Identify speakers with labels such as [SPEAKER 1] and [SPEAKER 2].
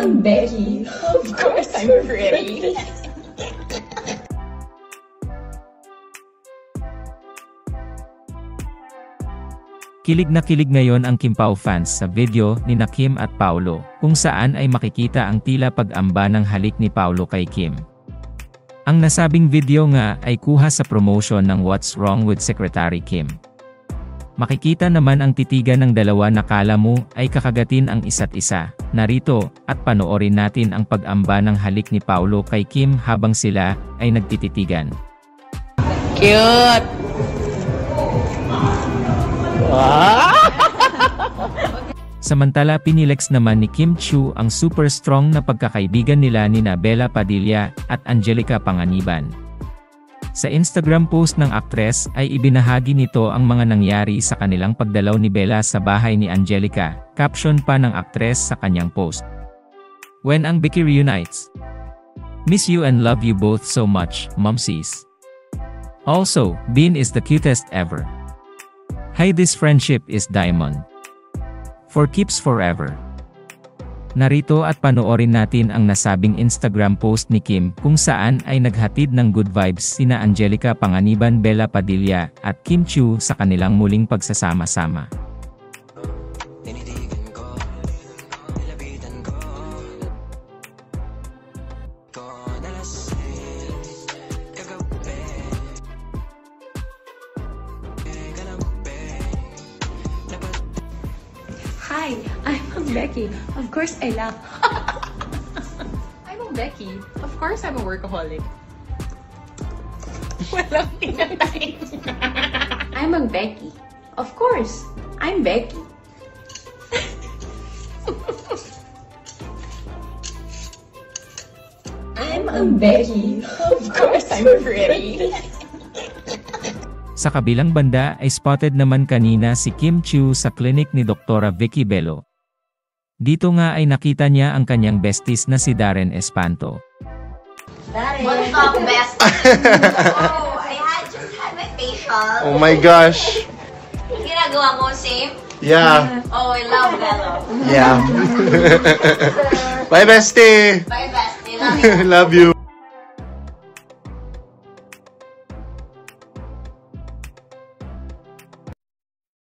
[SPEAKER 1] I'm Becky. Of course, I'm pretty.
[SPEAKER 2] Kilig na kilig ngayon ang Kim Pao fans sa video ni Kim at Paolo, kung saan ay makikita ang tila pag-amba ng halik ni Paolo kay Kim. Ang nasabing video nga ay kuha sa promotion ng What's Wrong with Secretary Kim. Makikita naman ang titigan ng dalawa na kala mo ay kakagatin ang isa't isa. Narito, at panoorin natin ang pag-amba ng halik ni Paolo kay Kim habang sila ay nagtititigan.
[SPEAKER 1] Cute!
[SPEAKER 2] Samantala pinilex naman ni Kim Chiu ang super strong na pagkakaibigan nila nina Bella Padilla at Angelica Panganiban. Sa Instagram post ng aktres ay ibinahagi nito ang mga nangyari sa kanilang pagdalaw ni Bella sa bahay ni Angelica, caption pa ng aktres sa kanyang post. When ang Becky reunites. Miss you and love you both so much, Momsies. Also, Bean is the cutest ever. Hi, this friendship is diamond. For keeps forever. Narito at panoorin natin ang nasabing Instagram post ni Kim kung saan ay naghatid ng good vibes sina Angelica Panganiban, Bella Padilla at Kim Chiu sa kanilang muling pagsasama-sama.
[SPEAKER 1] Hi, I'm Becky. Of course, I laugh.
[SPEAKER 3] I'm Becky. Of course, I'm a workaholic. Walang pinatay.
[SPEAKER 1] I'm a Becky. Of course, I'm Becky. I'm a Becky. Of course, I'm pretty.
[SPEAKER 2] Sa kabilang banda ay spotted naman kanina si Kim Chiu sa clinic ni Dr. Vicky Bello. Dito nga ay nakita niya ang kanyang besties na si Darren Espanto.
[SPEAKER 4] Darren! What's up, best? Oh, just had my facial.
[SPEAKER 5] Oh my gosh!
[SPEAKER 4] Ginagawa mo, same?
[SPEAKER 5] Yeah.
[SPEAKER 4] Oh, I love Bello.
[SPEAKER 5] Yeah. Bye, bestie!
[SPEAKER 4] Bye, bestie. Love you.
[SPEAKER 5] Love you.